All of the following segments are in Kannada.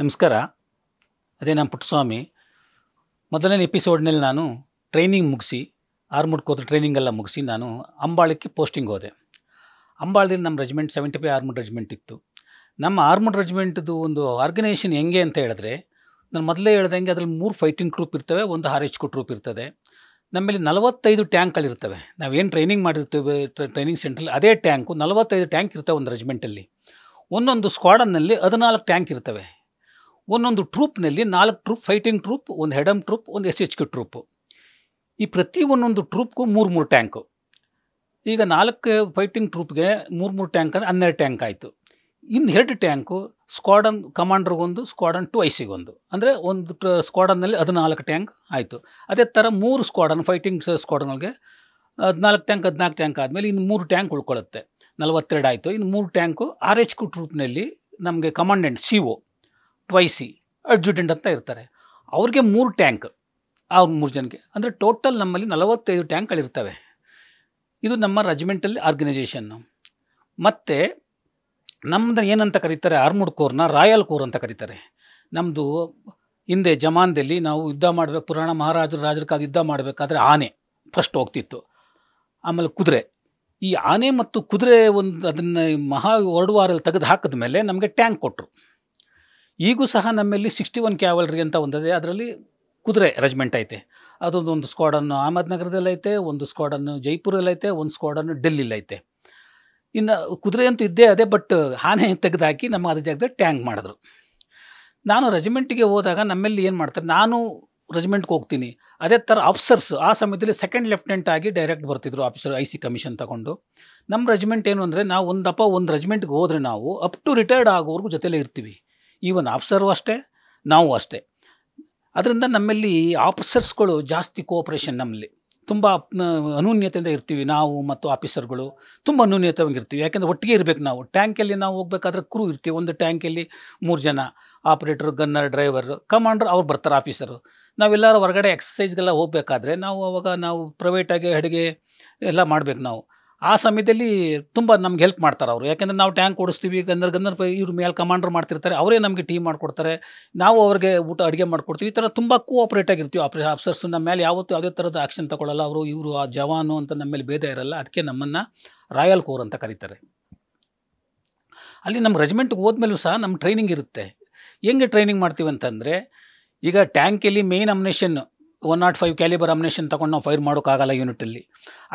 ನಮಸ್ಕಾರ. ಅದೇ ನಮ್ಮ ಪುಟ್ಟಸ್ವಾಮಿ. ಮೊದಲನೇ ಎಪಿಸೋಡ್ನಲ್ಲಿ ನಾನು ಟ್ರೈನಿಂಗ್ ಮುಗಿಸಿ ಆರ್ಮುಡ್ ಕೋರ್ ಟ್ರೈನಿಂಗ್ ಎಲ್ಲ ಮುಗಿಸಿ ನಾನು ಅಂಬಾಳಕ್ಕೆ ಪೋಸ್ಟಿಂಗ್ ಹೋದೆ. ಅಂಬಾಳದಲ್ಲಿ ನಮ್ಮ ರೆಜಿಮೆಂಟ್ 75 ಆರ್ಮುಡ್ ರೆಜಿಮೆಂಟ್ ಇತ್ತು. ನಮ್ಮ ಆರ್ಮುಡ್ ರೆಜಿಮೆಂಟ್ದು ಒಂದು ಆರ್ಗನೈಸೇಷನ್ ಹೆಂಗೆ ಅಂತ ಹೇಳಿದ್ರೆ, ನಾನು ಮೊದಲೇ ಹೇಳ್ದಂಗೆ ಅದರಲ್ಲಿ 3 ಫೈಟಿಂಗ್ ಟ್ರೂಪ್ ಇರ್ತವೆ, ಒಂದು RHQ ಟ್ರೂಪ್ ಇರ್ತದೆ. ನಮ್ಮಲ್ಲಿ 45 ಟ್ಯಾಂಕ್ಗಳಿರ್ತವೆ. ನಾವೇನು ಟ್ರೈನಿಂಗ್ ಮಾಡಿರ್ತೀವಿ ಟ್ರೈನಿಂಗ್ ಸೆಂಟ್ರಲ್ಲಿ ಅದೇ ಟ್ಯಾಂಕು 45 ಟ್ಯಾಂಕ್ ಇರ್ತವೆ ಒಂದು ರೆಜಿಮೆಂಟಲ್ಲಿ. ಒಂದೊಂದು ಸ್ಕ್ವಾಡನ್ನಲ್ಲಿ 14 ಟ್ಯಾಂಕ್ ಇರ್ತವೆ. ಒಂದೊಂದು ಟ್ರೂಪ್ನಲ್ಲಿ 4 ಟ್ರೂಪ್ ಫೈಟಿಂಗ್ ಟ್ರೂಪ್, ಒಂದು ಹೆಡಮ್ ಟ್ರೂಪ್, ಒಂದು SHQ ಟ್ರೂಪು. ಈ ಪ್ರತಿ ಒಂದೊಂದು ಟ್ರೂಪ್ಗೂ 3 ಟ್ಯಾಂಕು. ಈಗ 4 ಫೈಟಿಂಗ್ ಟ್ರೂಪ್ಗೆ 3 ಟ್ಯಾಂಕ್ ಅಂದರೆ 12 ಟ್ಯಾಂಕ್ ಆಯಿತು. ಇನ್ನು 2 ಟ್ಯಾಂಕು ಸ್ಕ್ವಾಡನ್ ಕಮಾಂಡ್ರಿಗೊಂದು, ಸ್ಕ್ವಾಡನ್ 2ICಗೊಂದು, ಅಂದರೆ ಒಂದು ಸ್ಕ್ವಾಡನ್ನಲ್ಲಿ 14 ಟ್ಯಾಂಕ್ ಆಯಿತು. ಅದೇ ಥರ 3 ಸ್ಕ್ವಾಡನ್ ಫೈಟಿಂಗ್ ಸ್ಕ್ವಾಡನ್ಗೆ 14 ಟ್ಯಾಂಕ್ 14 ಟ್ಯಾಂಕ್ ಆದಮೇಲೆ ಇನ್ನು 3 ಟ್ಯಾಂಕ್ ಉಳ್ಕೊಳ್ಳುತ್ತೆ, 42 ಆಯಿತು. ಇನ್ನು 3 ಟ್ಯಾಂಕು RHQ ಟ್ರೂಪ್ನಲ್ಲಿ ನಮಗೆ ಕಮಾಂಡೆಂಟ್ CO 2IC ಅಡ್ಜುಟೆಂಟ್ ಅಂತ ಇರ್ತಾರೆ. ಅವ್ರಿಗೆ 3 ಟ್ಯಾಂಕ್, ಅವ್ರ 3 ಜನಕ್ಕೆ, ಅಂದರೆ ಟೋಟಲ್ ನಮ್ಮಲ್ಲಿ 45 ಟ್ಯಾಂಕ್ಗಳಿರ್ತವೆ. ಇದು ನಮ್ಮ ರೆಜಿಮೆಂಟಲ್ಲಿ ಆರ್ಗನೈಜೇಷನ್ನು. ಮತ್ತು ನಮ್ಮದು ಏನಂತ ಕರೀತಾರೆ, ಆರ್ಮುಡ್ ಕೋರ್ನ ರಾಯಲ್ ಕೋರ್ ಅಂತ ಕರೀತಾರೆ. ನಮ್ಮದು ಹಿಂದೆ ಜಮಾನದಲ್ಲಿ ನಾವು ಯುದ್ಧ ಮಾಡಬೇಕು, ಪುರಾಣ ಮಹಾರಾಜರು ರಾಜರ ಕಾದ ಯುದ್ಧ ಮಾಡಬೇಕಾದ್ರೆ ಆನೆ ಫಸ್ಟ್ ಹೋಗ್ತಿತ್ತು, ಆಮೇಲೆ ಕುದುರೆ. ಈ ಆನೆ ಮತ್ತು ಕುದುರೆ ಒಂದು ಅದನ್ನು ಮಹಾ ಹೊರಡುವಾರಲ್ಲಿ ತೆಗೆದು ಹಾಕಿದ ಮೇಲೆ ನಮಗೆ ಟ್ಯಾಂಕ್ ಕೊಟ್ಟರು. ಈಗೂ ಸಹ ನಮ್ಮಲ್ಲಿ 61 ಕ್ಯಾವಲ್ರಿ ಅಂತ ಒಂದಿದೆ, ಅದರಲ್ಲಿ ಕುದುರೆ ರೆಜಿಮೆಂಟ್ ಐತೆ. ಅದೊಂದು ಸ್ಕ್ವಾಡನ್ನು ಅಹಮದ್ನಗರದಲ್ಲೈತೆ, ಒಂದು ಸ್ಕ್ವಾಡನ್ನು ಜೈಪುರಲ್ಲೈತೆ, ಒಂದು ಸ್ಕ್ವಾಡನ್ನು ಡೆಲ್ಲಿಲೈತೆ. ಇನ್ನು ಕುದುರೆ ಅಂತೂ ಇದ್ದೇ ಅದೇ, ಬಟ್ ಆನೆ ತೆಗೆದುಹಾಕಿ ನಮ್ಮ ಅದ್ರ ಜಾಗದಲ್ಲಿ ಟ್ಯಾಂಕ್ ಮಾಡಿದ್ರು. ನಾನು ರೆಜಿಮೆಂಟಿಗೆ ಹೋದಾಗ ನಮ್ಮಲ್ಲಿ ಏನು ಮಾಡ್ತಾರೆ, ನಾನು ರೆಜಿಮೆಂಟ್ಗೆ ಹೋಗ್ತೀನಿ, ಅದೇ ಥರ ಆಫೀಸರ್ಸ್ ಆ ಸಮಯದಲ್ಲಿ ಸೆಕೆಂಡ್ ಲೆಫ್ಟಿನೆಂಟ್ ಆಗಿ ಡೈರೆಕ್ಟ್ ಬರ್ತಿದ್ರು ಆಫೀಸರ್, IC ಕಮಿಷನ್ ತಗೊಂಡು. ನಮ್ಮ ರೆಜಿಮೆಂಟ್ ಏನು ಅಂದರೆ, ನಾವು ಒಂದು ರೆಜಿಮೆಂಟ್ಗೆ ಹೋದರೆ ನಾವು ಅಪ್ ಟು ರಿಟೈರ್ಡ್ ಆಗೋವರೆಗೂ ಜೊತೆಲೇ ಇರ್ತೀವಿ. ಈವನ್ ಆಫೀಸರು ಅಷ್ಟೇ, ನಾವು ಅಷ್ಟೇ. ಅದರಿಂದ ನಮ್ಮಲ್ಲಿ ಆಫೀಸರ್ಸ್ಗಳು ಜಾಸ್ತಿ ಕೋಆಪ್ರೇಷನ್, ನಮ್ಮಲ್ಲಿ ತುಂಬ ಅನ್ಯೋನ್ಯತೆಯಿಂದ ಇರ್ತೀವಿ. ನಾವು ಮತ್ತು ಆಫೀಸರ್ಗಳು ತುಂಬ ಅನ್ಯೋನ್ಯತೆಯಾಗಿರ್ತೀವಿ. ಯಾಕೆಂದರೆ ಒಟ್ಟಿಗೆ ಇರಬೇಕು. ನಾವು ಟ್ಯಾಂಕಲ್ಲಿ ನಾವು ಹೋಗ್ಬೇಕಾದ್ರೆ ಕ್ರೂ ಇರ್ತೀವಿ. ಒಂದು ಟ್ಯಾಂಕಲ್ಲಿ 3 ಜನ, ಆಪ್ರೇಟರ್, ಗನ್ನರ್, ಡ್ರೈವರ್, ಕಮಾಂಡ್ರ್ ಅವ್ರು ಬರ್ತಾರೆ, ಆಫೀಸರು. ನಾವೆಲ್ಲರೂ ಹೊರಗಡೆ ಎಕ್ಸಸೈಸ್ಗೆಲ್ಲ ಹೋಗಬೇಕಾದ್ರೆ ನಾವು ಪ್ರೈವೇಟಾಗಿ ಅಡುಗೆ ಎಲ್ಲ ಮಾಡಬೇಕು. ನಾವು ಆ ಸಮಯದಲ್ಲಿ ತುಂಬ ನಮ್ಗೆ ಹೆಲ್ಪ್ ಮಾಡ್ತಾರೆ ಅವರು. ಯಾಕೆಂದರೆ ನಾವು ಟ್ಯಾಂಕ್ ಓಡಿಸ್ತೀವಿ, ಗನ್ನರ್ ಇವ್ರ ಮೇಲೆ ಕಮಾಂಡ್ರ್ ಮಾಡ್ತಿರ್ತಾರೆ, ಅವರೇ ನಮಗೆ ಟೀ ಮಾಡಿಕೊಡ್ತಾರೆ, ನಾವು ಅವ್ರಿಗೆ ಊಟ ಅಡುಗೆ ಮಾಡಿಕೊಡ್ತೀವಿ. ಈ ಥರ ತುಂಬ ಕೋಆಪ್ರೇಟ್ ಆಗಿರ್ತೀವಿ. ಆಫೀಸರ್ಸು ನಮ್ಮ ಮೇಲೆ ಯಾವತ್ತೂ ಯಾವುದೇ ಥರದ ಆ್ಯಕ್ಷನ್ ತಗೊಳ್ಳಲ್ಲ. ಇವರು ಆ ಜವಾನು ಅಂತ ನಮ್ಮ ಮೇಲೆ ಭೇದ ಇರಲ್ಲ. ಅದಕ್ಕೆ ನಮ್ಮನ್ನು ರಾಯಲ್ ಕೋರ್ ಅಂತ ಕರೀತಾರೆ. ಅಲ್ಲಿ ನಮ್ಮ ರೆಜಿಮೆಂಟ್ಗೆ ಹೋದ್ಮೇಲೂ ಸಹ ನಮ್ಮ ಟ್ರೈನಿಂಗ್ ಇರುತ್ತೆ. ಹೆಂಗೆ ಟ್ರೈನಿಂಗ್ ಮಾಡ್ತೀವಿ ಅಂತಂದರೆ, ಈಗ ಟ್ಯಾಂಕಲ್ಲಿ ಮೇಯ್ನ್ ಅಮ್ಯುನೇಷನ್ 105 ಕ್ಯಾಲಿಬರ್ ಅಮ್ಯುನೇಷನ್ ತೊಗೊಂಡು ನಾವು ಫೈರ್ ಮಾಡೋಕ್ಕಾಗಲ್ಲ ಯೂನಿಟಲ್ಲಿ.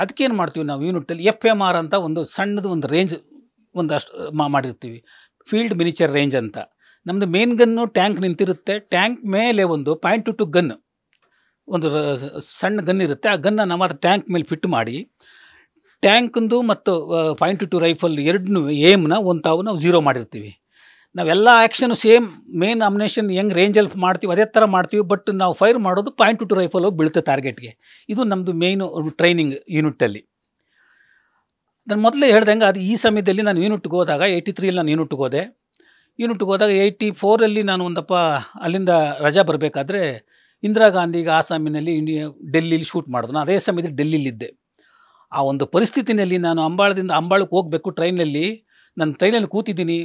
ಅದಕ್ಕೇನು ಮಾಡ್ತೀವಿ ನಾವು ಯೂನಿಟಲ್ಲಿ FMR ಅಂತ ಒಂದು ಸಣ್ಣದು ಒಂದು ರೇಂಜ್ ಒಂದಷ್ಟು ಮಾಡಿರ್ತೀವಿ, ಫೀಲ್ಡ್ ಮಿನಿಚರ್ ರೇಂಜ್ ಅಂತ. ನಮ್ಮದು ಮೇನ್ ಗನ್ನು ಟ್ಯಾಂಕ್ ನಿಂತಿರುತ್ತೆ. ಟ್ಯಾಂಕ್ ಮೇಲೆ ಒಂದು .22 ಗನ್, ಒಂದು ಸಣ್ಣ ಗನ್ ಇರುತ್ತೆ. ಆ ಗನ್ನ ನಾವು ಅದು ಟ್ಯಾಂಕ್ ಮೇಲೆ ಫಿಟ್ ಮಾಡಿ, ಟ್ಯಾಂಕಿಂದು ಮತ್ತು .22 ರೈಫಲ್ ಎರಡನ್ನೂ ಏಮ್ನ ನಾವು 0 ಮಾಡಿರ್ತೀವಿ. ನಾವೆಲ್ಲ ಆ್ಯಕ್ಷನು ಸೇಮ್ ಮೇನ್ ಅಮ್ಯುನೇಷನ್ ಹೆಂಗೆ ರೇಂಜಲ್ಲಿ ಮಾಡ್ತೀವಿ ಅದೇ ಥರ ಮಾಡ್ತೀವಿ. ಬಟ್ ನಾವು ಫೈರ್ ಮಾಡೋದು .22 ರೈಫಲ್ ಹೋಗಿ ಬೀಳುತ್ತೆ ಟಾರ್ಗೆಟ್ಗೆ. ಇದು ನಮ್ಮದು ಮೇಯ್ನು ಟ್ರೈನಿಂಗ್ ಯೂನಿಟಲ್ಲಿ. ನಾನು ಮೊದಲೇ ಹೇಳ್ದಂಗೆ, ಅದು ಈ ಸಮಯದಲ್ಲಿ ನಾನು ಯೂನಿಟ್ಗೆ ಹೋದಾಗ 83ರಲ್ಲಿ ನಾನು ಯೂನಿಟ್ಗೆ ಹೋದಾಗ 84ರಲ್ಲಿ ನಾನು ಅಲ್ಲಿಂದ ರಜಾ ಬರಬೇಕಾದ್ರೆ ಇಂದಿರಾ ಗಾಂಧಿಗೆ ಆಸಾಮಿನಲ್ಲಿ ಡೆಲ್ಲಿಲಿ ಶೂಟ್ ಮಾಡಿದ್ರು. ನಾನು ಅದೇ ಸಮಯದಲ್ಲಿ ಡೆಲ್ಲಿಲಿದ್ದೆ. ಆ ಒಂದು ಪರಿಸ್ಥಿತಿನಲ್ಲಿ ನಾನು ಅಂಬಾಳಕ್ಕೆ ಹೋಗಬೇಕು ಟ್ರೈನಲ್ಲಿ. ನಾನು ಟ್ರೈನಲ್ಲಿ ಕೂತಿದ್ದೀನಿ.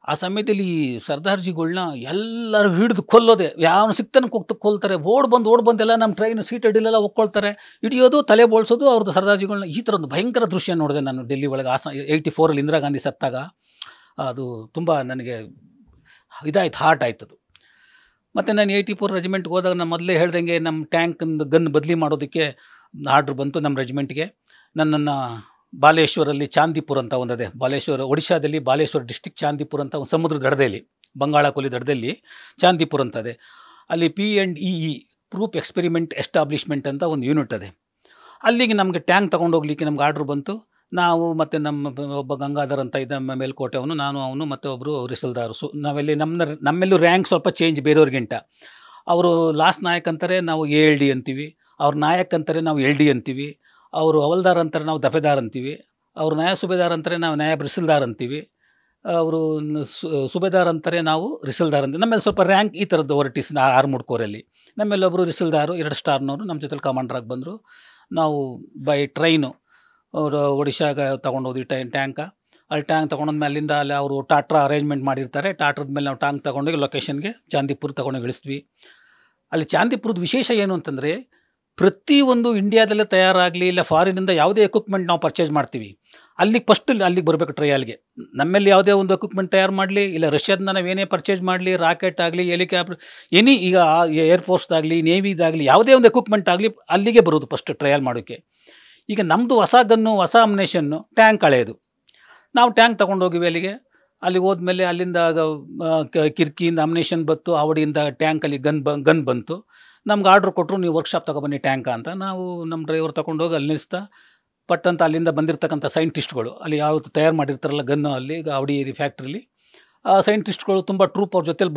ಆ ಸಮಯದಲ್ಲಿ ಸರ್ದಾರ್ಜಿಗಳನ್ನ ಎಲ್ಲರೂ ಹಿಡಿದು ಕೊಲ್ಲೋದೆ, ಯಾವನು ಸಿಕ್ತಾನೆ ಕೊಲ್ತಾರೆ. ಓಡ್ ಬಂದು ಎಲ್ಲ ನಮ್ಮ ಟ್ರೈನು ಸೀಟ್ ಅಡಿಲೆಲ್ಲ ಒಕ್ಕೊಳ್ತಾರೆ, ಹಿಡಿಯೋದು, ತಲೆ ಬೋಳ್ಸೋದು ಅವ್ರದ್ದು ಸರ್ದಾರ್ಜಿಗಳನ್ನ. ಈ ಥರ ಒಂದು ಭಯಂಕರ ದೃಶ್ಯ ನೋಡಿದೆ ನಾನು ಡೆಲ್ಲಿ ಒಳಗೆ. 84ರಲ್ಲಿ ಇಂದಿರಾ ಗಾಂಧಿ ಸತ್ತಾಗ ಅದು ತುಂಬ ನನಗೆ ಹಾರ್ಟ್ ಆಯ್ತದು. ಮತ್ತು ನಾನು 84 ರೆಜಿಮೆಂಟ್ಗೆ ಹೋದಾಗ ನಾನು ಮೊದಲೇ ಹೇಳ್ದಂಗೆ ನಮ್ಮ ಟ್ಯಾಂಕಿಂದು ಗನ್ ಬದಲಿ ಮಾಡೋದಕ್ಕೆ ಆರ್ಡ್ರ್ ಬಂತು ನಮ್ಮ ರೆಜಿಮೆಂಟ್ಗೆ. ನನ್ನನ್ನು ಬಾಲೇಶ್ವರಲ್ಲಿ ಚಾಂದಿಪುರ್ ಅಂತ ಒಂದಿದೆ, ಒಡಿಶಾದಲ್ಲಿ ಬಾಲೇಶ್ವರ ಡಿಸ್ಟಿಕ್ ಚಾಂದಿಪುರ್ ಅಂತ ಒಂದು ಸಮುದ್ರ ದಡದಲ್ಲಿ, ಬಂಗಾಳ ಕೊಲ್ಲಿ ದಡದಲ್ಲಿ ಚಾಂದಿಪುರ್ ಅಂತದೆ. ಅಲ್ಲಿ P&EE ಪ್ರೂಫ್ ಎಕ್ಸ್ಪೆರಿಮೆಂಟ್ ಎಸ್ಟಾಬ್ಲಿಷ್ಮೆಂಟ್ ಅಂತ ಒಂದು ಯೂನಿಟ್ ಇದೆ. ಅಲ್ಲಿಗೆ ನಮಗೆ ಟ್ಯಾಂಕ್ ತೊಗೊಂಡೋಗ್ಲಿಕ್ಕೆ ನಮ್ಗೆ ಆರ್ಡ್ರ್ ಬಂತು. ನಾವು ಮತ್ತು ಒಬ್ಬ ಗಂಗಾಧರ್ ಅಂತ ಇದ್ದ ಮೇಲ್ಕೋಟೆ ಅವನು, ನಾನು, ಅವನು ಮತ್ತು ಒಬ್ಬರು ರಿಸಲ್ದಾರು. ನಾವೆಲ್ಲಿ ನಮ್ಮೆಲ್ಲೂ ರ್ಯಾಂಕ್ ಸ್ವಲ್ಪ ಚೇಂಜ್ ಬೇರೆಯವ್ರಿಗಿಂತ. ಅವರು ಲಾಸ್ಟ್ ನಾಯಕ್ ಅಂತಾರೆ, ನಾವು ALD ಅಂತೀವಿ. ಅವ್ರ ನಾಯಕ್ ಅಂತಾರೆ, ನಾವು LD ಅಂತೀವಿ. ಅವರು ಹವಲ್ದಾರ್ ಅಂತಾರೆ, ನಾವು ದಫೆದಾರ್ ಅಂತೀವಿ. ಅವರು ನಾಯಬ್ ಸುಬೇದಾರ್ ಅಂತಾರೆ, ನಾವು ನಾಯಬ್ ರಿಸಲ್ದಾರ್ ಅಂತೀವಿ. ಅವರು ಸುಬೇದಾರ್ ಅಂತಾರೆ, ನಾವು ರಿಸಲ್ದಾರ್ ಅಂತೀವಿ. ನಮ್ಮೇಲೆ ಸ್ವಲ್ಪ ರ್ಯಾಂಕ್ ಈ ಥರದ್ದು ಹೊರಟಿಸ್ ಆರ್ಮುಡ್ ಕೋರಲ್ಲಿ. ನಮ್ಮೆಲ್ಲೊಬ್ಬರು ರಿಸಲ್ದಾರು 2 ಸ್ಟಾರ್ನವರು ನಮ್ಮ ಜೊತೆಲಿ ಕಮಾಂಡ್ರಾಗಿ ಬಂದರು. ನಾವು ಬೈ ಟ್ರೈನು ಅವರು ಒಡಿಶಾಗೆ ತೊಗೊಂಡೋದ್ವಿ ಟ್ಯಾಂಕ. ಅಲ್ಲಿ ಟ್ಯಾಂಕ್ ತೊಗೊಂಡ್ಮೇಲೆ ಅಲ್ಲಿಂದ ಅಲ್ಲಿ ಅವರು ಟಾಟ್ರಾ ಅರೇಂಜ್ಮೆಂಟ್ ಮಾಡಿರ್ತಾರೆ. ಟಾಟ್ರದ ಮೇಲೆ ನಾವು ಟ್ಯಾಂಕ್ ತೊಗೊಂಡೋಗಿ ಲೊಕೇಶನ್ಗೆ ಚಾಂದಿಪುರ ತೊಗೊಂಡೋಗಿ ಇಳಿಸ್ತೀವಿ. ಅಲ್ಲಿ ಚಾಂದಿಪುರದ ವಿಶೇಷ ಏನು ಅಂತಂದರೆ, ಪ್ರತಿಯೊಂದು ಇಂಡಿಯಾದಲ್ಲೇ ತಯಾರಾಗಲಿ ಇಲ್ಲ ಫಾರಿನಿಂದ ಯಾವುದೇ ಎಕ್ವಿಪ್ಮೆಂಟ್ ನಾವು ಪರ್ಚೇಸ್ ಮಾಡ್ತೀವಿ, ಅಲ್ಲಿಗೆ ಫಸ್ಟ್ ಅಲ್ಲಿಗೆ ಬರಬೇಕು ಟ್ರಯಲ್ಗೆ. ನಮ್ಮಲ್ಲಿ ಯಾವುದೇ ಒಂದು ಎಕ್ವಿಪ್ಮೆಂಟ್ ತಯಾರು ಮಾಡಲಿ ಇಲ್ಲ ರಷ್ಯಾದಿಂದ ನಾವೇನೇ ಪರ್ಚೇಸ್ ಮಾಡಲಿ, ರಾಕೆಟ್ ಆಗಲಿ, ಹೆಲಿಕಾಪ್ಟರ್, ಎನಿ ಈಗ ಏರ್ಫೋರ್ಸ್ದಾಗಲಿ ನೇವಿದಾಗಲಿ ಯಾವುದೇ ಒಂದು ಎಕ್ವಿಪ್ಮೆಂಟ್ ಆಗಲಿ ಅಲ್ಲಿಗೆ ಬರೋದು ಫಸ್ಟ್ ಟ್ರಯಲ್ ಮಾಡೋಕ್ಕೆ. ಈಗ ನಮ್ಮದು ಹೊಸ ಗನ್ನು, ಹೊಸ ಅಮ್ಯುನೇಷನ್ನು, ಟ್ಯಾಂಕ್ ಹಳೆಯದು. ನಾವು ಟ್ಯಾಂಕ್ ತೊಗೊಂಡೋಗಿವಿ ಅಲ್ಲಿಗೆ ಹೋದ್ಮೇಲೆ ಅಲ್ಲಿಂದ ಕಿರ್ಕಿಯಿಂದ ಅಮ್ಯುನೇಷನ್ ಬಂತು, ಅವಡಿಯಿಂದ ಟ್ಯಾಂಕಲ್ಲಿ ಗನ್ ಬಂತು. ನಮ್ಗೆ ಆರ್ಡ್ರ್ ಕೊಟ್ಟರು, ನೀವು ವರ್ಕ್ಶಾಪ್ ತೊಗೊಬನ್ನಿ ಟ್ಯಾಂಕ ಅಂತ. ನಾವು ನಮ್ಮ ಡ್ರೈವರ್ ತೊಗೊಂಡೋಗಿ ಅಲ್ಲಿ ನಿಲ್ಲಿಸ್ತಾ ಪಟ್ಟಂತ ಅಲ್ಲಿಂದ ಬಂದಿರತಕ್ಕಂಥ ಸೈಂಟಿಸ್ಟ್ಗಳು ಅಲ್ಲಿ ಯಾವತ್ತು ತಯಾರು ಮಾಡಿರ್ತಾರಲ್ಲ ಗನ್ನು ಅಲ್ಲಿ ಅವಡಿ ಫ್ಯಾಕ್ಟ್ರಿಲಿ, ಆ ಸೈಂಟಿಸ್ಟ್ಗಳು ತುಂಬ ಟ್ರೂಪ್ ಅವ್ರ ಜೊತೆಲಿ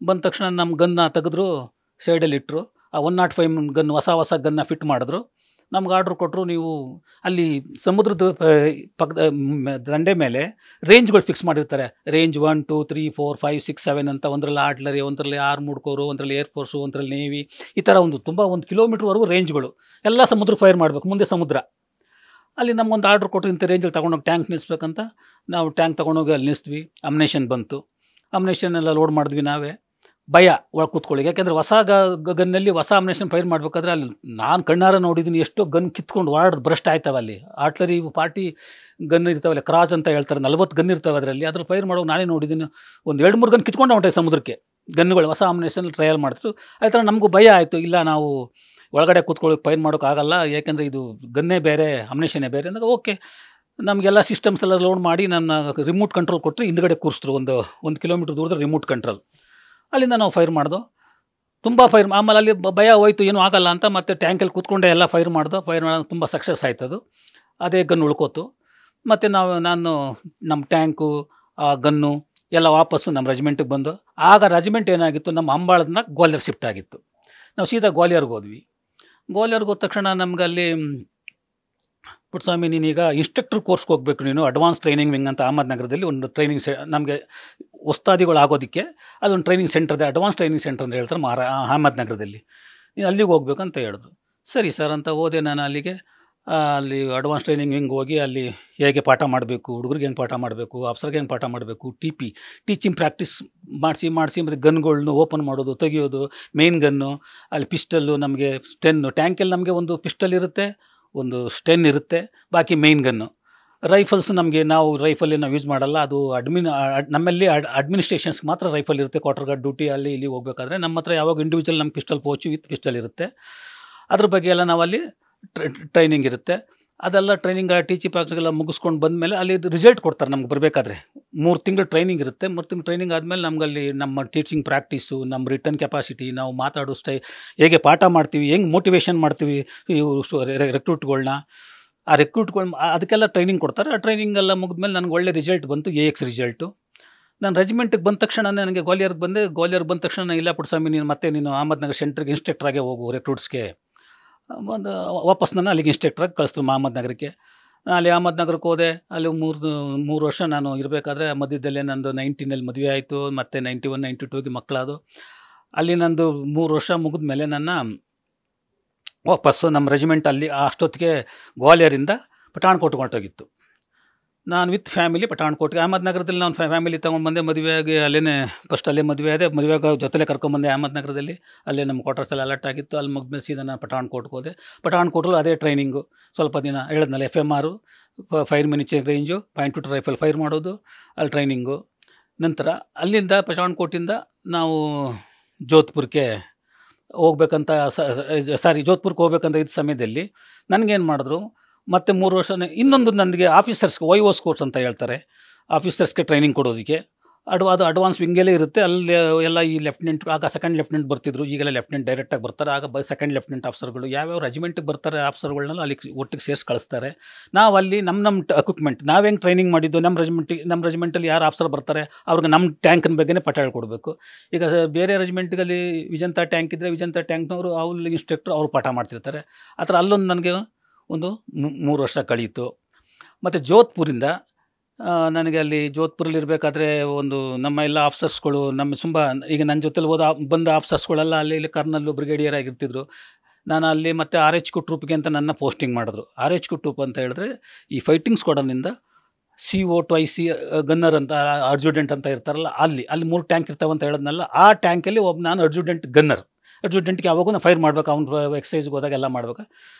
ಬಂದ ತಕ್ಷಣ ನಮ್ಮ ಗನ್ನ ತೆಗೆದ್ರು, ಸೈಡಲ್ಲಿ ಇಟ್ಟರು. ಆ 105 ಗನ್ ಹೊಸ ಗನ್ನ ಫಿಟ್ ಮಾಡಿದ್ರು. ನಮ್ಗೆ ಆರ್ಡ್ರ್ ಕೊಟ್ಟರು, ನೀವು ಅಲ್ಲಿ ಸಮುದ್ರದ ಪಕ್ಕದ ದಂಡೆ ಮೇಲೆ ರೇಂಜ್ಗಳು ಫಿಕ್ಸ್ ಮಾಡಿರ್ತಾರೆ. ರೇಂಜ್ 1 2 3 4 5 6 7 ಅಂತ. ಒಂದರಲ್ಲಿ ಆರ್ಟ್ಲರಿ, ಒಂದರಲ್ಲಿ ಆರ್ಮೂಡ್ ಕೋರು, ಒಂದರಲ್ಲಿ ಏರ್ಫೋರ್ಸು, ಒಂದರಲ್ಲಿ ನೇವಿ, ಈ ಥರ ಒಂದು ಕಿಲೋಮೀಟ್ರ್ವರೆಗೂ ರೇಂಜ್ಗಳು ಎಲ್ಲ ಸಮುದ್ರ ಫೈರ್ ಮಾಡಬೇಕು, ಮುಂದೆ ಸಮುದ್ರ. ಅಲ್ಲಿ ನಮಗೊಂದು ಆರ್ಡ್ರ್ ಕೊಟ್ಟರು, ಇಂಥ ರೇಂಜಲ್ಲಿ ತೊಗೊಂಡೋಗಿ ಟ್ಯಾಂಕ್ ನಿಲ್ಲಿಸ್ಬೇಕಂತ. ನಾವು ಟ್ಯಾಂಕ್ ತೊಗೊಂಡೋಗಿ ಅಲ್ಲಿ ನಿಲ್ಲಿಸ್ತೀವಿ. ಅಮ್ಯುನೇಷನ್ ಬಂತು, ಅಮ್ಯುನೇಷನ್ ಎಲ್ಲ ಲೋಡ್ ಮಾಡಿದ್ವಿ ನಾವೇ. ಭಯ ಒಳಗೆ ಕೂತ್ಕೊಳ್ಳಿ, ಯಾಕೆಂದರೆ ಹೊಸ ಗನ್ನಲ್ಲಿ ಹೊಸ ಅಮ್ಯುನೇಷನ್ ಫೈರ್ ಮಾಡಬೇಕಾದ್ರೆ ಅಲ್ಲಿ ನಾನು ಕಣ್ಣಾರ ನೋಡಿದ್ದೀನಿ, ಎಷ್ಟೋ ಗನ್ ಕಿತ್ಕೊಂಡು ವಾರ್ಡ್ ಬ್ರಸ್ಟ್ ಆಯ್ತವೆ. ಅಲ್ಲಿ ಆರ್ಟ್ಲರಿ ಪಾರ್ಟಿ ಗನ್ ಇರ್ತಾವಲ್ಲ, ಕ್ರಾಸ್ ಅಂತ ಹೇಳ್ತಾರೆ, 40 ಗನ್ ಇರ್ತವೆ ಅದರಲ್ಲಿ. ಅದ್ರಲ್ಲಿ ಫೈರ್ ಮಾಡೋದು ನಾನೇ ನೋಡಿದ್ದೀನಿ. ಒಂದು 2-3 ಗನ್ ಕಿತ್ಕೊಂಡು ಹೊಂಟೆ ಸಮುದ್ರಕ್ಕೆ, ಗನ್ಗಳು ಹೊಸ ಅಮ್ಯುನೇಷನ್ ಟ್ರಯಲ್ ಮಾಡ್ತಿದ್ರು. ಆ ಥರ ನಮಗೂ ಭಯ ಆಯಿತು. ಇಲ್ಲ, ನಾವು ಒಳಗಡೆ ಕೂತ್ಕೊಳ್ಳೋಕೆ ಫೈರ್ ಮಾಡೋಕ್ಕಾಗಲ್ಲ, ಯಾಕೆಂದರೆ ಇದು ಗನ್ನೇ ಬೇರೆ ಅಮ್ಯುನೇಷನ್ನೇ ಬೇರೆ ಅಂದಾಗ. ಓಕೆ, ನಮಗೆಲ್ಲ ಸಿಸ್ಟಮ್ಸ್ ಎಲ್ಲ ಲೋಡ್ ಮಾಡಿ ನನ್ನ ರಿಮೋಟ್ ಕಂಟ್ರೋಲ್ ಕೊಟ್ಟರು, ಹಿಂದ್ಗಡೆ ಕೂರಿಸಿದ್ರು. ಒಂದು ಕಿಲೋಮೀಟ್ರ್ ದೂರದ ರಿಮೋಟ್ ಕಂಟ್ರೋಲ್. ಅಲ್ಲಿಂದ ನಾವು ಫೈರ್ ಮಾಡ್ದೋ, ತುಂಬ ಫೈರ್. ಆಮೇಲೆ ಅಲ್ಲಿ ಭಯ ಹೋಯ್ತು, ಏನೂ ಆಗಲ್ಲ ಅಂತ. ಮತ್ತು ಟ್ಯಾಂಕಲ್ಲಿ ಕೂತ್ಕೊಂಡೆ ಎಲ್ಲ ಫೈರ್ ಮಾಡೋದು ತುಂಬ ಸಕ್ಸಸ್ ಆಯ್ತದು. ಅದೇ ಗನ್ ಉಳ್ಕೋತು. ಮತ್ತು ನಾನು ನಮ್ಮ ಟ್ಯಾಂಕು, ಆ ಗನ್ನು ಎಲ್ಲ ವಾಪಸ್ಸು ನಮ್ಮ ರೆಜಿಮೆಂಟಿಗೆ ಬಂದು. ಆಗ ರೆಜಿಮೆಂಟ್ ಏನಾಗಿತ್ತು, ನಮ್ಮ ಅಂಬಾಳದಿಂದ ಗ್ವಾಲಿಯರ್ ಶಿಫ್ಟ್ ಆಗಿತ್ತು. ನಾವು ಸೀದಾ ಗ್ವಾಲಿಯರ್ಗೆ ಹೋದ್ವಿ. ಗ್ವಾಲಿಯರ್ಗೆ ಹೋದ ತಕ್ಷಣ ನಮ್ಗೆ ಅಲ್ಲಿ, ಪುಟ್ಟಸ್ವಾಮಿ ನೀನೀಗ ಇನ್ಸ್ಟ್ರಕ್ಟರ್ ಕೋರ್ಸ್ಗೆ ಹೋಗಬೇಕು, ನೀನು ಅಡ್ವಾನ್ಸ್ ಟ್ರೈನಿಂಗ್ ವಿಂಗ್ ಅಂತ ಅಹಮದ್ನಗರದಲ್ಲಿ ಒಂದು ಟ್ರೈನಿಂಗ್ ನಮಗೆ ಉಸ್ತಾದಿಗಳು ಆಗೋದಕ್ಕೆ ಅದೊಂದು ಟ್ರೈನಿಂಗ್ ಸೆಂಟರ್ ಇದೆ, ಅಡ್ವಾನ್ಸ್ ಟ್ರೈನಿಂಗ್ ಸೆಂಟರ್ ಅಂತ ಹೇಳ್ತಾರೆ ಅಹಮದ್ನಗರದಲ್ಲಿ. ನೀನು ಅಲ್ಲಿಗೆ ಹೋಗ್ಬೇಕಂತ ಹೇಳಿದ್ರು. ಸರಿ ಸರ್ ಅಂತ ಹೋದೆ ನಾನು ಅಲ್ಲಿಗೆ. ಅಲ್ಲಿ ಅಡ್ವಾನ್ಸ್ ಟ್ರೈನಿಂಗ್ ವಿಂಗ್ ಹೋಗಿ ಅಲ್ಲಿ ಹೇಗೆ ಪಾಠ ಮಾಡಬೇಕು, ಹುಡುಗರಿಗೆ ಹೆಂಗೆ ಪಾಠ ಮಾಡಬೇಕು, ಆಫ್ಸರ್ಗೆ ಹೆಂಗೆ ಪಾಠ ಮಾಡಬೇಕು, ಟೀಚಿಂಗ್ ಪ್ರಾಕ್ಟೀಸ್ ಮಾಡಿಸಿ ಮತ್ತು ಗನ್ಗಳನ್ನ ಓಪನ್ ಮಾಡೋದು, ತೆಗಿಯೋದು, ಮೇನ್ ಗನ್ನು, ಅಲ್ಲಿ ಪಿಸ್ಟಲ್ಲು, ನಮಗೆ ಸ್ಟೆನ್ನು. ಟ್ಯಾಂಕಲ್ಲಿ ನಮಗೆ ಒಂದು ಪಿಸ್ಟಲ್ ಇರುತ್ತೆ, ಒಂದು ಸ್ಟೆನ್ ಇರುತ್ತೆ, ಬಾಕಿ ಮೇನ್ ಗನ್ನು. ರೈಫಲ್ಸ್ ನಮಗೆ ನಾವು ರೈಫಲ್ಲಿ ನಾವು ಯೂಸ್ ಮಾಡಲ್ಲ, ಅದು ನಮ್ಮಲ್ಲಿ ಅಡ್ಮಿನಿಸ್ಟ್ರೇಷನ್ಸ್ಗೆ ಮಾತ್ರ ರೈಫಲ್ ಇರುತ್ತೆ. ಕ್ವಾರ್ಟರ್ ಗಾರ್ಡ್ ಡ್ಯೂಟಿ ಅಲ್ಲಿ ಇಲ್ಲಿ ಹೋಗಬೇಕಾದ್ರೆ ನಮ್ಮ ಹತ್ರ ಯಾವಾಗ ಇಂಡಿವಿಜುವಲ್ ನಮ್ಮ ಪಿಸ್ಟಲ್ ಪೋಚು ವಿತ್ ಪಿಸ್ಟಲ್ ಇರುತ್ತೆ. ಅದ್ರ ಬಗ್ಗೆ ಎಲ್ಲ ನಾವಲ್ಲಿ ಟ್ರೈನಿಂಗ್ ಇರುತ್ತೆ. ಅದೆಲ್ಲ ಟ್ರೈನಿಂಗ್ ಟೀಚಿಂಗ್ ಪ್ರಾಕ್ಟಿಸ್ಗೆಲ್ಲ ಮುಗಿಸ್ಕೊಂಡು ಬಂದಮೇಲೆ ಅಲ್ಲಿ ರಿಸಲ್ಟ್ ಕೊಡ್ತಾರೆ ನಮ್ಗೆ ಬರಬೇಕಾದ್ರೆ. 3 ತಿಂಗಳು ಟ್ರೈನಿಂಗ್ ಇರುತ್ತೆ. 3 ತಿಂಗಳು ಟ್ರೈನಿಂಗ್ ಆದಮೇಲೆ ನಮಗಲ್ಲಿ ನಮ್ಮ ಟೀಚಿಂಗ್ ಪ್ರಾಕ್ಟೀಸು, ನಮ್ಮ ರಿಟರ್ನ್ ಕೆಪಾಸಿಟಿ, ನಾವು ಮಾತಾಡೋ ಹೇಗೆ ಪಾಠ ಮಾಡ್ತೀವಿ, ಹೆಂಗೆ ಮೋಟಿವೇಶನ್ ಮಾಡ್ತೀವಿ ರೆಕ್ರೂಟ್ಗಳನ್ನ, ಆ ರೆಕ್ರೂಟ್ಗಳು ಅದಕ್ಕೆಲ್ಲ ಟ್ರೈನಿಂಗ್ ಕೊಡ್ತಾರೆ. ಆ ಟ್ರೈನಿಂಗೆಲ್ಲ ಮುಗಿದ್ಮೇಲೆ ನನಗೆ ಒಳ್ಳೆ ರಿಸಲ್ಟ್ ಬಂತು, AX ರಿಸಲ್ಟು. ನಾನು ರೆಜಿಮೆಂಟಿಗೆ ಬಂದ ತಕ್ಷಣ ನನಗೆ ಗ್ವಾಲಿಯರ್ಗೆ ಬಂದೆ. ಗ್ವಾಲಿಯರ್ಗೆ ಬಂದ ತಕ್ಷಣ ಇಲ್ಲ ಪುಟ್ಟಸ್ವಾಮಿ, ನೀನು ಅಹಮದ್ನಗರ್ ಸೆಂಟ್ರಿಗೆ ಇನ್ಸ್ಟ್ರಕ್ಟ್ರಾಗೆ ಹೋಗು ರೆಕ್ರೂಟ್ಸ್ಗೆ. ವಾಪಸ್ ನನ್ನ ಅಲ್ಲಿಗೆ ಇನ್ಸ್ಟ್ರಕ್ಟ್ರಾಗಿ ಕಳಿಸ್ತು ಅಹಮದ್ನಗರಕ್ಕೆ. ಅಲ್ಲಿ ಅಹಮದ್ನಗರಕ್ಕೆ ಹೋದೆ. ಅಲ್ಲಿ 3 ವರ್ಷ ನಾನು ಇರಬೇಕಾದ್ರೆ ಮಧ್ಯದಲ್ಲೇ ನಂದು 19ನಲ್ಲಿ ಮದುವೆ ಆಯಿತು. ಮತ್ತು 91 92ಗೆ ಮಕ್ಕಳಾದು. ಅಲ್ಲಿ ನಂದು 3 ವರ್ಷ ಮುಗಿದ ಮೇಲೆ ನನ್ನ ವಾಪಸ್ಸು ನಮ್ಮ ರೆಜಿಮೆಂಟ್ ಅಲ್ಲಿ ಅಷ್ಟೊತ್ತಿಗೆ ಗ್ವಾಲಿಯರಿಂದ ಪಠಾಣ್ಕೋಟ್ಗೆ ಹೊರಟೋಗಿತ್ತು. ನಾನು ವಿತ್ ಫ್ಯಾಮಿಲಿ ಪಠಾಣ್ಕೋಟ್ಗೆ, ಅಹಮದ್ನಗರದಲ್ಲಿ ನಾನು ಫ್ಯಾಮಿಲಿ ತೊಗೊಂಡ್ಬಂದೆ. ಮದುವೆಯಾಗಿ ಅಲ್ಲೇ ಫಸ್ಟ್ ಅಲ್ಲೇ ಮದುವೆ ಆದೆ. ಮದುವೆಗೆ ಜೊತೆಲೇ ಕರ್ಕೊಂಬಂದೆ ಅಹಮದ್ನಗರದಲ್ಲಿ. ಅಲ್ಲೇ ನಮ್ಮ ಕ್ವಾರ್ಟರ್ಸ್ ಎಲ್ಲ ಅಲರ್ಟ್ ಆಗಿತ್ತು. ಅಲ್ಲಿ ಮುಗಿದ್ಮೇಲೆ ಸೀದಾ ನಾನು ಪಠಾಣ್ಕೋಟ್ಗೆ ಹೋದೆ. ಪಠಾಣ್ಕೋಟಲ್ಲಿ ಅದೇ ಟ್ರೈನಿಂಗು. ಸ್ವಲ್ಪ ದಿನ ಹೇಳಿದ್ನಲ್ಲ, FMR, ಫೈರ್ ಮ್ಯಾನಿಚಿಂಗ್ ರೇಂಜು, .22 ರೈಫಲ್ ಫೈರ್ ಮಾಡೋದು, ಅಲ್ಲಿ ಟ್ರೈನಿಂಗು. ನಂತರ ಅಲ್ಲಿಂದ ಪಠಾಣ್ಕೋಟಿಂದ ನಾವು ಜೋಧ್ಪುರಕ್ಕೆ ಹೋಗ್ಬೇಕಂತ ಜೋಧ್ಪುರಕ್ಕೆ ಹೋಗ್ಬೇಕಂತ ಇದ್ದ ಸಮಯದಲ್ಲಿ ನನಗೇನು ಮಾಡಿದ್ರು, ಮತ್ತು 3 ವರ್ಷ ಇನ್ನೊಂದು ನನಗೆ ಆಫೀಸರ್ಸ್ಗೆ YOS ಕೋರ್ಸ್ ಅಂತ ಹೇಳ್ತಾರೆ, ಆಫೀಸರ್ಸ್ಗೆ ಟ್ರೈನಿಂಗ್ ಕೊಡೋದಕ್ಕೆ. ಅದು ಅಡ್ವಾನ್ಸ್ ವಿಂಗಲ್ಲೇ ಇರುತ್ತೆ. ಅಲ್ಲಿ ಎಲ್ಲ ಈ ಲೆಫ್ಟಿನೆಂಟ್, ಆಗ ಸೆಕೆಂಡ್ ಲೆಫ್ಟಿನೆಂಟ್ ಬರ್ತಿದ್ರು, ಈಗೆಲ್ಲ ಲೆಫ್ಟಿನೆಂಟ್ ಡೈರೆಕ್ಟಾಗಿ ಬರ್ತಾರೆ. ಆಗ ಸೆಕೆಂಡ್ ಲೆಫ್ಟಿನೆಂಟ್ ಆಫೀಸರ್ಗಳು ಯಾವ್ಯಾವ ರೆಜಿಮೆಂಟಿಗೆ ಬರ್ತಾರೆ ಆಫೀಸರ್ಗಳನ್ನೆಲ್ಲ ಅಲ್ಲಿಗೆ ಒಟ್ಟಿಗೆ ಸೇರಿಸಿ ಕಳಿಸ್ತಾರೆ. ನಾವು ಅಲ್ಲಿ ನಮ್ಮ ಎಕ್ವಿಪ್ಮೆಂಟ್ ನಾವು ಹೆಂಗೆ ಟ್ರೈನಿಂಗ್ ಮಾಡಿದ್ದು, ನಮ್ಮ ರೆಜಿಮೆಂಟಲ್ಲಿ ಯಾರು ಆಫೀಸರ್ ಬರ್ತಾರೆ ಅವ್ರಿಗೆ ನಮ್ಮ ಟ್ಯಾಂಕಿನ ಬಗ್ಗೆನೇ ಪಾಠ ಹೇಳ್ಕೊಡ್ಬೇಕು. ಈಗ ಬೇರೆ ರೆಜಿಮೆಂಟ್ಗಲ್ಲಿ ವಿಜಂತಾ ಟ್ಯಾಂಕ್ ಇದ್ದರೆ ವಿಜಂತಾ ಟ್ಯಾಂಕ್ನವರು ಅವ್ರು ಇನ್ಸ್ಟ್ರಕ್ಟರ್ ಅವರು ಪಾಠ ಮಾಡ್ತಿರ್ತಾರೆ. ಆ ಥರ ಅಲ್ಲೊಂದು ನನಗೆ ಒಂದು 3 ವರ್ಷ ಕಳೀತು. ಮತ್ತು ಜೋಧ್ಪುರಿಂದ ನನಗೆ ಅಲ್ಲಿ ಜೋಧ್ಪುರಲ್ಲಿ ಇರಬೇಕಾದ್ರೆ ಒಂದು ನಮ್ಮ ಎಲ್ಲ ಆಫೀಸರ್ಸ್ಗಳು ಈಗ ನನ್ನ ಜೊತೆಲಿ ಬಂದ ಆಫೀಸರ್ಸ್ಗಳೆಲ್ಲ ಇಲ್ಲಿ ಕರ್ನಲ್ಲು ಬ್ರಿಗೇಡಿಯರ್ ಆಗಿರ್ತಿದ್ರು. ನಾನು ಅಲ್ಲಿ ಮತ್ತು RH ಟ್ರೂಪ್ಗೆ ಅಂತ ನನ್ನ ಪೋಸ್ಟಿಂಗ್ ಮಾಡಿದ್ರು. RH ಟ್ರೂಪ್ ಅಂತ ಹೇಳಿದ್ರೆ ಈ ಫೈಟಿಂಗ್ ಸ್ಕ್ವಾಡನ್ನಿಂದ CO2IC ಗನ್ನರ್ ಅಂತ ಅಡ್ಜುಡೆಂಟ್ ಅಂತ ಇರ್ತಾರಲ್ಲ, ಅಲ್ಲಿ 3 ಟ್ಯಾಂಕ್ ಇರ್ತಾವಂತ ಹೇಳಿದ್ನಲ್ಲ, ಆ ಟ್ಯಾಂಕಲ್ಲಿ ನಾನು ಅಡ್ಜುಡೆಂಟ್ ಗನ್ನರ್. ಅಡ್ಜುಡೆಂಟ್ಗೆ ಯಾವಾಗೂ ನಾವು ಫೈರ್ ಮಾಡಬೇಕು, ಅವ್ನು ಎಕ್ಸೈಸ್ಗೆ ಹೋದಾಗ ಎಲ್ಲ ಮಾಡ್ಬೇಕು.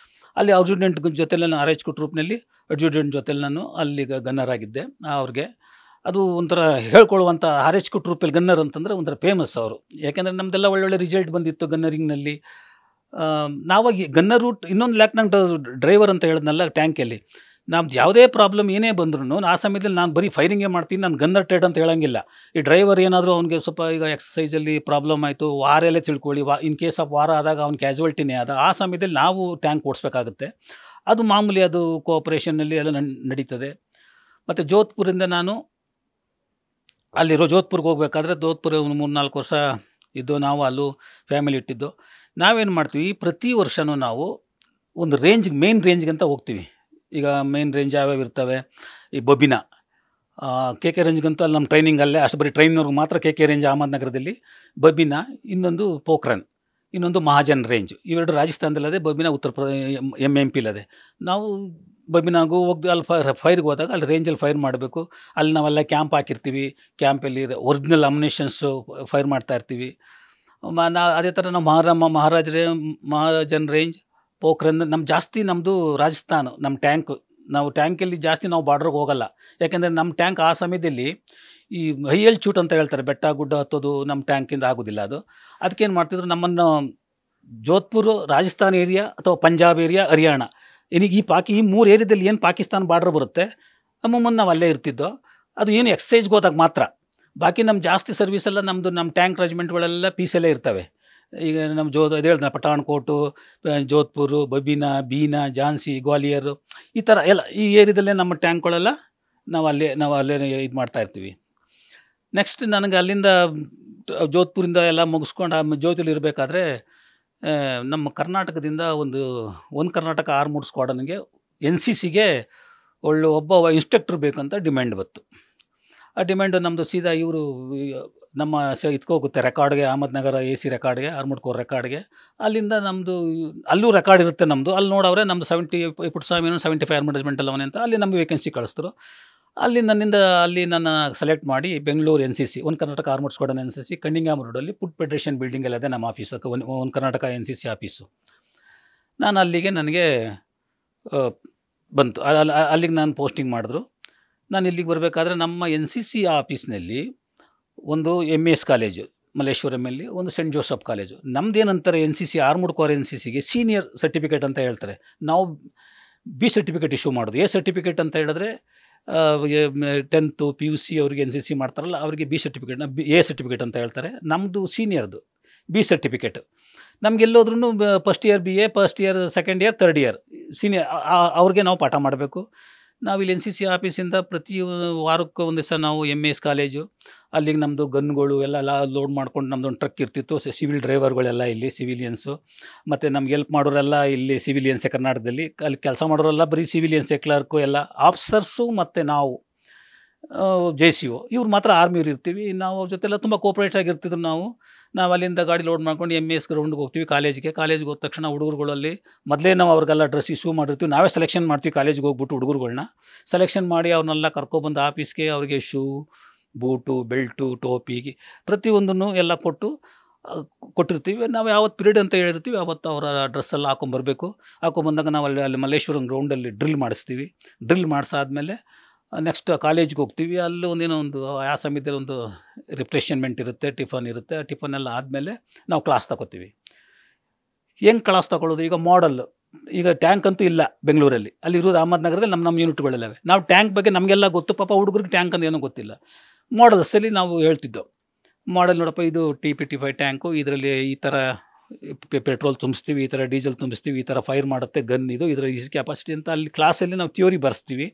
ಅಲ್ಲಿ ಅಡ್ಜುಡೆಂಟ್ ಜೊತೆಲಿ ನಾನು RH ಟ್ರೂಪ್ನಲ್ಲಿ ಅಡ್ಜುಡೆಂಟ್ ಜೊತೆಲಿ ನಾನು ಅಲ್ಲಿ ಗನ್ನರ್ ಆಗಿದ್ದೆ. ಅವ್ರಿಗೆ ಅದು ಒಂಥರ ಹೇಳ್ಕೊಳ್ಳುವಂಥ RH ಟ್ರೂಪಲ್ಲಿ ಗನ್ನರ್ ಅಂತಂದರೆ ಒಂಥರ ಫೇಮಸ್ ಅವರು. ಯಾಕೆಂದರೆ ನಮ್ಮದೆಲ್ಲ ಒಳ್ಳೊಳ್ಳೆ ರಿಸಲ್ಟ್ ಬಂದಿತ್ತು ಗನ್ನರಿಂಗ್ನಲ್ಲಿ. ನಾವಾಗಿ ಗನ್ನರು ಇನ್ನೊಂದು ಲೆಫ್ಟಿನೆಂಟ್ ಡ್ರೈವರ್ ಅಂತ ಹೇಳಿದ್ನಲ್ಲ ಟ್ಯಾಂಕಲ್ಲಿ, ನಮ್ದು ಯಾವುದೇ ಪ್ರಾಬ್ಲಮ್ ಏನೇ ಬಂದ್ರೂ ಆ ಸಮಯದಲ್ಲಿ ನಾನು ಬರೀ ಫೈರಿಂಗೇ ಮಾಡ್ತೀನಿ, ನಾನು ಗನ್ನರ್ ಟ್ರೇಡ್ ಅಂತ ಹೇಳೋಂಗಿಲ್ಲ. ಈ ಡ್ರೈವರ್ ಏನಾದರೂ ಅವ್ನಿಗೆ ಸ್ವಲ್ಪ ಈಗ ಎಕ್ಸಸೈಸಲ್ಲಿ ಪ್ರಾಬ್ಲಮ್ ಆಯಿತು, ವಾರಲ್ಲೇ ತಿಳ್ಕೊಳ್ಳಿ, ಇನ್ ಕೇಸ್ ಆಫ್ ವಾರ ಆದಾಗ ಅವ್ನು ಕ್ಯಾಸುವಲ್ಟಿನೇ ಆದ, ಆ ಸಮಯದಲ್ಲಿ ನಾವು ಟ್ಯಾಂಕ್ ಓಡಿಸ್ಬೇಕಾಗುತ್ತೆ. ಅದು ಮಾಮೂಲಿ, ಅದು ಕೋಆಪ್ರೇಷನ್ನಲ್ಲಿ ಎಲ್ಲ ನಡೀತದೆ. ಮತ್ತು ಜೋಧ್ಪುರಿಂದ ನಾನು ಅಲ್ಲಿರೋ ಜೋಧ್ಪುರ್ಗೆ ಹೋಗ್ಬೇಕಾದ್ರೆ, ಜೋಧ್ಪುರ 3-4 ವರ್ಷ ಇದ್ದು ನಾವು ಅಲ್ಲೂ ಫ್ಯಾಮಿಲಿ ಇಟ್ಟಿದ್ದು. ನಾವೇನು ಮಾಡ್ತೀವಿ, ಪ್ರತಿ ವರ್ಷವೂ ನಾವು ಒಂದು ಮೇನ್ ರೇಂಜ್ಗೆ ಅಂತ ಹೋಗ್ತೀವಿ. ಈಗ ಮೇನ್ ರೇಂಜ್ ಯಾವ್ಯಾವ ಇರ್ತವೆ, ಈ ಬಬಿನಾ, KK ರೇಂಜ್ಗಂತೂ ಅಲ್ಲಿ ನಮ್ಮ ಟ್ರೈನಿಂಗ್ ಅಲ್ಲೇ, ಅಷ್ಟು ಬರೀ ಟ್ರೈನರ್ಗೆ ಮಾತ್ರ KK ರೇಂಜ್ ಅಹಮದ್ನಗರದಲ್ಲಿ, ಬಬಿನಾ, ಇನ್ನೊಂದು ಪೋಖ್ರನ್, ಇನ್ನೊಂದು ಮಹಾಜನ್ ರೇಂಜ್. ಇವೆರಡು ರಾಜಸ್ಥಾನದಲ್ಲದೆ, ಬಬಿನಾ ಉತ್ತರ MP ನಾವು ಬಬಿನಾಗೂ ಹೋಗಿ ಅಲ್ಲಿ ಫೈರ್ಗೆ ಹೋದಾಗ ಅಲ್ಲಿ ರೇಂಜಲ್ಲಿ ಫೈರ್ ಮಾಡಬೇಕು. ಅಲ್ಲಿ ನಾವೆಲ್ಲ ಕ್ಯಾಂಪ್ ಹಾಕಿರ್ತೀವಿ, ಕ್ಯಾಂಪಲ್ಲಿ ಒರಿಜಿನಲ್ ಅಮ್ಯುನಿಷನ್ಸು ಫೈರ್ ಮಾಡ್ತಾಯಿರ್ತೀವಿ. ಅದೇ ಥರ ನಾವು ಮಹಾಜನ್ ರೇಂಜ್, ಪೋಖ್ರನ್, ನಮ್ಮದು ರಾಜಸ್ಥಾನ, ನಮ್ಮ ನಾವು ಟ್ಯಾಂಕಲ್ಲಿ ಜಾಸ್ತಿ ನಾವು ಬಾರ್ಡ್ರಿಗೆ ಹೋಗಲ್ಲ. ಯಾಕೆಂದರೆ ನಮ್ಮ ಟ್ಯಾಂಕ್ ಆ ಸಮಯದಲ್ಲಿ ಈ ಹೈ ಆಲ್ಟಿಟ್ಯೂಡ್ ಅಂತ ಹೇಳ್ತಾರೆ, ಬೆಟ್ಟ ಗುಡ್ಡ ಹತ್ತೋದು ನಮ್ಮ ಟ್ಯಾಂಕಿಂದ ಆಗೋದಿಲ್ಲ. ಅದಕ್ಕೇನು ಮಾಡ್ತಿದ್ರು, ನಮ್ಮನ್ನು ಜೋಧ್ಪುರ್ ರಾಜಸ್ಥಾನ್ ಏರಿಯಾ ಅಥವಾ ಪಂಜಾಬ್ ಏರಿಯಾ, ಹರಿಯಾಣ, ಈ 3 ಏರಿಯಾದಲ್ಲಿ ಏನು ಪಾಕಿಸ್ತಾನ ಬಾರ್ಡ್ರ್ ಬರುತ್ತೆ, ನಮ್ಮನ್ನು ನಾವು ಅಲ್ಲೇ ಇರ್ತಿದ್ದೋ. ಅದು ಏನು ಎಕ್ಸಸೈಜ್ಗೆ ಹೋದಾಗ ಮಾತ್ರ. ಬಾಕಿ ನಮ್ಮ ಜಾಸ್ತಿ ಸರ್ವಿಸೆಲ್ಲ ನಮ್ಮ ಟ್ಯಾಂಕ್ ರೆಜಿಮೆಂಟ್ಗಳೆಲ್ಲ ಪೀಸಲ್ಲೇ ಇರ್ತವೆ. ಈಗ ನಮ್ಮ ಇದು ಹೇಳ್ತಾರೆ, ಪಠಾಣ್ಕೋಟು, ಜೋಧ್ಪುರು, ಬಬಿನಾ, ಬೀನಾ, ಝಾನ್ಸಿ, ಗ್ವಾಲಿಯರು, ಈ ಥರ ಎಲ್ಲ ಈ ಏರಿಯಾದಲ್ಲೇ ನಮ್ಮ ಟ್ಯಾಂಕ್ಗಳೆಲ್ಲ ನಾವು ಅಲ್ಲೇ ಇದು ಮಾಡ್ತಾಯಿರ್ತೀವಿ. ನೆಕ್ಸ್ಟ್ ನನಗೆ ಅಲ್ಲಿಂದ ಜೋಧ್ಪುರಿಂದ ಎಲ್ಲ ಮುಗಿಸ್ಕೊಂಡು ಜ್ಯೋತಿಲಿ ಇರಬೇಕಾದ್ರೆ, ನಮ್ಮ ಕರ್ನಾಟಕದಿಂದ ಒಂದು ಕರ್ನಾಟಕ ಆರ್ಮೂಡ್ ಸ್ಕ್ವಾಡನ್ಗೆ NCCಗೆ ಒಬ್ಬ ಇನ್ಸ್ಟ್ರಕ್ಟರ್ ಬೇಕಂತ ಡಿಮ್ಯಾಂಡ್ ಬಂತು. ಆ ಡಿಮ್ಯಾಂಡು ನಮ್ಮದು ಸೀದಾ ಇವರು ನಮ್ಮ ಹೋಗುತ್ತೆ ರೆಕಾರ್ಡ್ಗೆ, ಅಹಮದ್ನಗರ AC ರೆಕಾರ್ಡ್ಗೆ, ಆರ್ಮೂಡ್ ಕೋರ್ ರೆಕಾರ್ಡ್ಗೆ. ಅಲ್ಲಿಂದ ನಮ್ಮದು ಅಲ್ಲೂ ರೆಕಾರ್ಡ್ ಇರುತ್ತೆ ನಮ್ಮದು. ಅಲ್ಲಿ ನೋಡವ್ರೆ ನಮ್ಮದು 70 ಪುಟ್ಸ್ವಾಮಿ 75 ಆರ್ಮಡ್ ರೆಜಿಮೆಂಟಲ್ ಅವನೇ ಅಂತ ಅಲ್ಲಿ ನಮಗೆ ವೇಕೆನ್ಸಿ ಕಳಿಸಿದ್ರು. ಅಲ್ಲಿ ನನ್ನ ಸೆಲೆಕ್ಟ್ ಮಾಡಿ ಬೆಂಗಳೂರು NCC, ಒಂದು ಕರ್ನಾಟಕ ಆರ್ಮಡ್ ಸ್ಕ್ವಾಡನ್ NCC, ಕಣ್ಣಿಂಗಾಮ ರೋಡಲ್ಲಿ ಫುಡ್ ಫೆಡರೇಷನ್ ಬಿಲ್ಡಿಂಗಲ್ಲಿ ಅದೇ ನಮ್ಮ ಆಫೀಸು, ಒಂದು ಕರ್ನಾಟಕ NCC ಆಫೀಸು. ನನಗೆ ಬಂತು, ಅಲ್ಲಿಗೆ ನಾನು ಪೋಸ್ಟಿಂಗ್ ಮಾಡಿದ್ರು. ನಾನು ಇಲ್ಲಿಗೆ ಬರಬೇಕಾದ್ರೆ ನಮ್ಮ NCC ಆಫೀಸ್ನಲ್ಲಿ ಒಂದು MES ಕಾಲೇಜು ಮಲ್ಲೇಶ್ವರಮಲ್ಲಿ, ಒಂದು ಸೆಂಟ್ ಜೋಸಫ್ ಕಾಲೇಜು. ನಮ್ಮದೇನಂತಾರೆ NCC ಆರ್ಮುಡ್ ಕೋರ್ NCCಗೆ ಸೀನಿಯರ್ ಸರ್ಟಿಫಿಕೇಟ್ ಅಂತ ಹೇಳ್ತಾರೆ. ನಾವು B ಸರ್ಟಿಫಿಕೇಟ್ ಇಶ್ಯೂ ಮಾಡೋದು. A ಸರ್ಟಿಫಿಕೇಟ್ ಅಂತ ಹೇಳಿದ್ರೆ 10th PUC ಅವ್ರಿಗೆ NCC ಮಾಡ್ತಾರಲ್ಲ, ಅವರಿಗೆ B ಸರ್ಟಿಫಿಕೇಟ್ನ A ಸರ್ಟಿಫಿಕೇಟ್ ಅಂತ ಹೇಳ್ತಾರೆ. ನಮ್ಮದು ಸೀನಿಯರ್ದು B ಸರ್ಟಿಫಿಕೇಟ್. ನಮಗೆಲ್ಲೋದ್ರೂ first year BA, first year, second year, third year senior ಅವ್ರಿಗೆ ನಾವು ಪಾಠ ಮಾಡಬೇಕು. ನಾವಿಲ್ಲಿ NCC ಆಫೀಸಿಂದ ಪ್ರತಿ ವಾರಕ್ಕೆ ಒಂದು ದಿವಸ ನಾವು MES ಕಾಲೇಜು, ಅಲ್ಲಿಗೆ ನಮ್ಮದು ಗನ್ಗಳು ಎಲ್ಲ ಲೋಡ್ ಮಾಡ್ಕೊಂಡು ನಮ್ಮದೊಂದು ಟ್ರಕ್ ಇರ್ತಿತ್ತು. ಸಿವಿಲ್ ಡ್ರೈವರ್ಗಳೆಲ್ಲ ಇಲ್ಲಿ ಸಿವಿಲಿಯನ್ಸು, ಮತ್ತು ನಮ್ಗೆ ಹೆಲ್ಪ್ ಮಾಡೋರೆಲ್ಲ ಇಲ್ಲಿ ಸಿವಿಲಿಯನ್ಸೇ. ಕರ್ನಾಟಕದಲ್ಲಿ ಅಲ್ಲಿ ಕೆಲಸ ಮಾಡೋರೆಲ್ಲ ಬರೀ ಸಿವಿಲಿಯನ್ಸೇ, ಕ್ಲರ್ಕು ಎಲ್ಲ ಆಫೀಸರ್ಸು, ಮತ್ತು ನಾವು JCO ಇವ್ರು ಮಾತ್ರ ಆರ್ಮಿಯವ್ರು ಇರ್ತೀವಿ. ನಾವು ಅವ್ರ ಜೊತೆಲ್ಲ ತುಂಬ ಕೋಪ್ರೇಟ್ ಆಗಿರ್ತಿದ್ರು. ನಾವು ಅಲ್ಲಿಂದ ಗಾಡಿ ಲೋಡ್ ಮಾಡ್ಕೊಂಡು MES ಗ್ರೌಂಡ್ಗೆ ಹೋಗ್ತೀವಿ. ಕಾಲೇಜಿಗೆ ಹೋದ ತಕ್ಷಣ ಹುಡುಗರುಗಳಲ್ಲಿ ಮೊದಲೇ ನಾವು ಅವ್ರಿಗೆಲ್ಲ ಡ್ರೆಸ್ ಇಶ್ಯೂ ಮಾಡಿರ್ತೀವಿ. ನಾವೇ ಸೆಲೆಕ್ಷನ್ ಮಾಡ್ತೀವಿ. ಕಾಲೇಜಿಗೆ ಹೋಗ್ಬಿಟ್ಟು ಹುಡುಗರುಗಳ್ನ ಸೆಲೆಕ್ಷನ್ ಮಾಡಿ ಅವ್ರನ್ನೆಲ್ಲ ಕರ್ಕೊಬಂದು ಆಫೀಸ್ಗೆ ಅವ್ರಿಗೆ ಶೂ, ಬೂಟು, ಬೆಲ್ಟು, ಟೋಪಿ ಪ್ರತಿಯೊಂದನ್ನು ಎಲ್ಲ ಕೊಟ್ಟಿರ್ತೀವಿ. ನಾವು ಯಾವತ್ತು ಪೀರಿಯಡ್ ಅಂತ ಹೇಳಿರ್ತೀವಿ ಆವತ್ತು ಅವರ ಡ್ರೆಸ್ಸೆಲ್ಲ ಹಾಕೊಂಬರ್ಬೇಕು. ಹಾಕೊಂಬಂದಾಗ ನಾವು ಅಲ್ಲಿ ಮಲ್ಲೇಶ್ವರಂ ಗ್ರೌಂಡಲ್ಲಿ ಡ್ರಿಲ್ ಮಾಡಿಸ್ತೀವಿ. ಡ್ರಿಲ್ ಮಾಡಿಸಾದ್ಮೇಲೆ ನೆಕ್ಸ್ಟ್ ಕಾಲೇಜ್ಗೆ ಹೋಗ್ತೀವಿ. ಅಲ್ಲಿ ಒಂದು ಆ ಸಮಯದಲ್ಲಿ ಒಂದು ರಿಫ್ರೆಶ್ಮೆಂಟ್ ಇರುತ್ತೆ, ಟಿಫನ್ ಇರುತ್ತೆ. ಆ ಟಿಫನೆಲ್ಲ ಆದಮೇಲೆ ನಾವು ಕ್ಲಾಸ್ ತಗೋತೀವಿ. ಹೆಂಗೆ ಕ್ಲಾಸ್ ತಗೊಳ್ಳೋದು? ಈಗ ಮಾಡಲ್, ಈಗ ಟ್ಯಾಂಕ್ ಅಂತೂ ಇಲ್ಲ ಬೆಂಗಳೂರಲ್ಲಿ, ಅಲ್ಲಿ ಇರೋದು ಅಹಮದ್ನಗರದಲ್ಲಿ ನಮ್ಮ ಯೂನಿಟ್ಗಳೆಲ್ಲವೆ. ನಾವು ಟ್ಯಾಂಕ್ ಬಗ್ಗೆ ನಮಗೆಲ್ಲ ಗೊತ್ತು, ಪಾಪ ಹುಡುಗರಿಗೆ ಟ್ಯಾಂಕ್ ಅಂತ ಏನೂ ಗೊತ್ತಿಲ್ಲ. ಮಾಡಲ್ಸಲ್ಲಿ ನಾವು ಹೇಳ್ತಿದ್ದೋ, ಮಾಡಲ್ ನೋಡಪ್ಪ ಇದು TP-55 ಟ್ಯಾಂಕು, ಇದರಲ್ಲಿ ಈ ಥರ ಪೆಟ್ರೋಲ್ ತುಂಬಿಸ್ತೀವಿ, ಈ ಥರ ಡೀಸೆಲ್ ತುಂಬಿಸ್ತೀವಿ, ಈ ಥರ ಫೈರ್ ಮಾಡುತ್ತೆ ಗನ್, ಇದರ ಕೆಪಾಸಿಟಿ ಅಂತ ಅಲ್ಲಿ ಕ್ಲಾಸಲ್ಲಿ ನಾವು ಥಿಯೋರಿ ಬರ್ಸ್ತೀವಿ.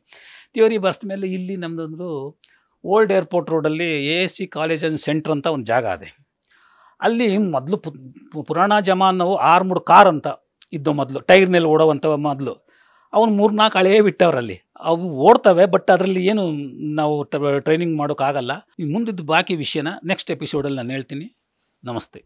ಥಿಯೋರಿ ಬರ್ಸ್ದ ಮೇಲೆ ಇಲ್ಲಿ ನಮ್ಮದೊಂದು ಓಲ್ಡ್ ಏರ್ಪೋರ್ಟ್ ರೋಡಲ್ಲಿ ASC ಕಾಲೇಜ್ ಆ್ಯಂಡ್ ಸೆಂಟ್ರ್ ಅಂತ ಒಂದು ಜಾಗ ಇದೆ. ಅಲ್ಲಿ ಮೊದಲು ಪುರಾಣ ಜಮಾನವು ಆರ್ಮುಡ್ ಕಾರ್ ಅಂತ ಇದ್ದು, ಮೊದಲು ಟೈರ್ನಲ್ಲಿ ಓಡೋವಂಥವು ಮೊದಲು ಅವನು 3-4 ಹಳೆಯೇ ಬಿಟ್ಟವರಲ್ಲಿ. ಅವು ಓಡ್ತವೆ, ಬಟ್ ಅದರಲ್ಲಿ ಏನು ನಾವು ಟ್ರೈನಿಂಗ್ ಮಾಡೋಕ್ಕಾಗಲ್ಲ. ಈ ಮುಂದಿದ್ದು ಬಾಕಿ ವಿಷಯನ ನೆಕ್ಸ್ಟ್ ಎಪಿಸೋಡಲ್ಲಿ ನಾನು ಹೇಳ್ತೀನಿ. ನಮಸ್ತೆ.